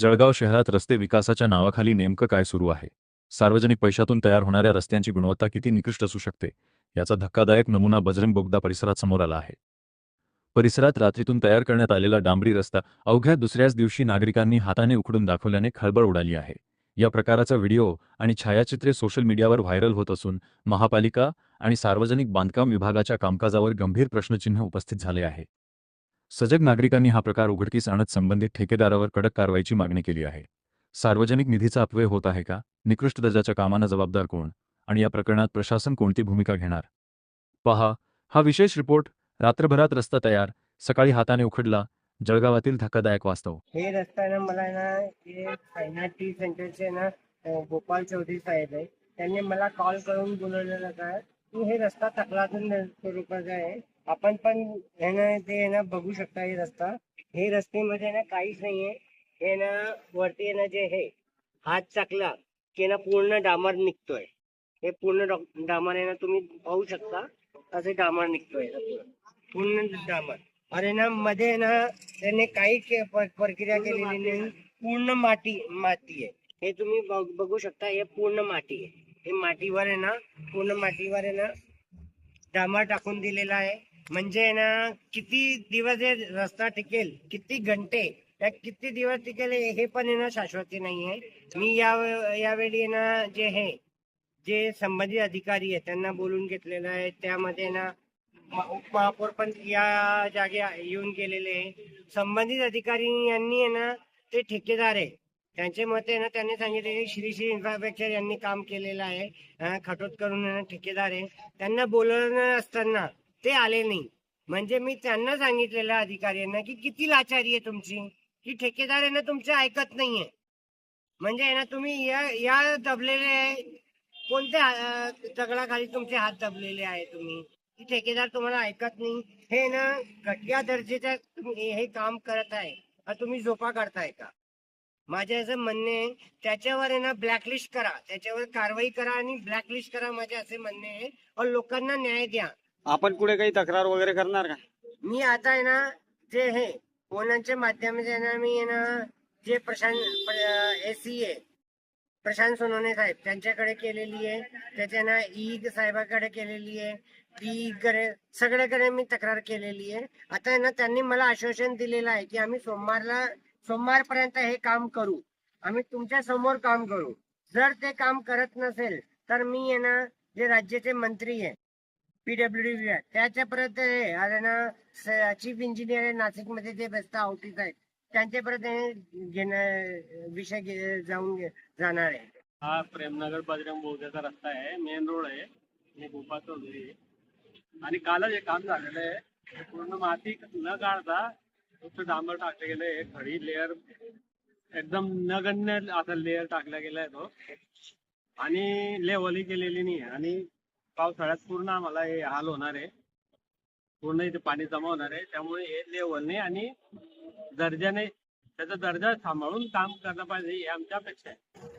जळगाव शहरात रस्ते विकासाच्या नावाखाली नेमकं काय सुरू आहे? सार्वजनिक पैशातून तयार होणाऱ्या रस्त्यांची गुणवत्ता किती निकृष्ट असू शकते, याचा धक्कादायक नमुना बजरंग बोगदा परिसरात समोर आला आहे. परिसरात रात्रीतून तयार करण्यात आलेला डांबरी रस्ता अवघ्या दुसऱ्याच दिवशी नागरिकांनी हाताने उखडून दाखवल्याने खळबळ उडाली आहे. या प्रकाराचा व्हिडिओ आणि छायाचित्रे सोशल मीडियावर व्हायरल होत असून महापालिका आणि सार्वजनिक बांधकाम विभागाच्या कामकाजावर गंभीर प्रश्नचिन्ह उपस्थित झाले आहे. सजग नागरिकांनी हा प्रकार उघडकीस आणत संबंधित ठेकेदारावर कडक कारवाईची मागणी केली आहे. सार्वजनिक निधीचा अपव्यय होत आहे का? निकृष्ट दर्जाच्या कामांना जबाबदार कोण? आणि या प्रकरणात प्रशासन कोणती भूमिका घेणार? पहा हा विशेष रिपोर्ट. रात्रभरात रस्ता तयार, सकाळी हाताने उखडला. जळगावातील धक्कादायक वास्तव. हे रस्ता ना मला ना हे साईनाथ टी सेंटरचे ना गोपाल चौधरी साहेब आहे. त्यांनी मला कॉल करून बोलवलेलं होतं की हे रस्ता तकलातून स्वरूपाचा आहे. आपण पण हे ना ते ना बघू शकता. हे रस्ता हे रस्त्यामध्ये ना काहीच नाहीये. हे ना वरती ना जे हे हात टाकला की ना पूर्ण डांबर निघतोय. हे पूर्ण डांबर आहे ना, तुम्ही पाहू शकता असे डांबर निघतोय पूर्ण डांबर. अरे ना मध्ये ना त्याने काही प्रक्रिया केलेली नाही. पूर्ण माती आहे. हे तुम्ही बघू शकता. हे पूर्ण माती आहे. हे मातीवर आहे ना, पूर्ण मातीवर आहे ना डांबर टाकून दिलेला आहे. म्हणजे ना किती दिवस हे रस्ता टिकेल, किती घंटे या किती दिवस टिकेल हे पण आहे ना शाश्वती नाहीये. मी यावेळी ना जे संबंधित अधिकारी आहे त्यांना बोलून घेतलेलं आहे. त्यामध्ये ना उपमहापौर पण या जागे येऊन गेलेले आहे. संबंधित अधिकारी यांनी आहे ना, ते ठेकेदार आहे त्यांचे मते ना, त्यांनी सांगितले श्री इन्फ्रास्ट्रक्चर यांनी काम केलेलं आहे. खटोत करून ठेकेदार आहे. त्यांना बोलवणं असताना ते आले नाही. म्हणजे मी त्यांना सांगितलेलं अधिकाऱ्यांना की किती लाचारी आहे तुमची, की ठेकेदार आहे ना तुमचं ऐकत नाहीये. म्हणजे आहे ना तुम्ही या दबलेले आहे. कोणत्या दगडाखाली तुमचे हात दबलेले आहे तुम्ही, की ठेकेदार तुम्हाला ऐकत नाही. हे ना घटिया दर्जाचं तुम्ही हे काम करत आहे. तुम्ही झोपा काढताय का? माझे असं म्हणणे आहे त्याच्यावर आहे ना ब्लॅकलिस्ट करा, त्याच्यावर कारवाई करा आणि ब्लॅकलिस्ट करा. माझे असे म्हणणे आहे. और लोकांना न्याय द्या. आपण पुढे काही तक्रार वगैरे करणार का? मी आता आहे ना जे हे फोनांच्या माध्यमाचे ना मी आहे ना जे एसी आहे प्रशांत सोनवणे साहेब त्यांच्याकडे केलेली आहे. त्याच्या ना साहेबाकडे केलेली आहे. कडे सगळ्याकडे मी तक्रार केलेली आहे. आता ना त्यांनी मला आश्वासन दिलेलं आहे की आम्ही सोमवारपर्यंत हे काम करू. आम्ही तुमच्या समोर काम करू. जर ते काम करत नसेल तर मी आहे ना जे राज्याचे मंत्री आहे PWD त्याच्यापर्यंत अरे ना चीफ इंजिनियर आहे नाशिकमध्ये जे बेस्ता ऑफिस आहेत त्यांच्यापर्यंत विषय जाणार आहे. हा प्रेमनगर बजरंग बोगद्याचा रस्ता आहे. मेन रोड आहे. हे गोपाळ चौधरी आहे. आणि कालच हे काम झालेलं आहे. पूर्ण माती न काढता फक्त डांबर टाकलं गेलंय. हे खडी लेअर एकदम नगण्य आता लेअर टाकला गेलाय तो. आणि लेवलही केलेली नाही. आणि पावसाळ्यात पूर्ण आम्हाला हे हाल होणार आहे. पूर्ण इथे पाणी जमा होणार आहे. त्यामुळे हे लेवल नाही आणि दर्जाने त्याचा दर्जा सांभाळून काम करलं पाहिजे ही आमची अपेक्षा आहे.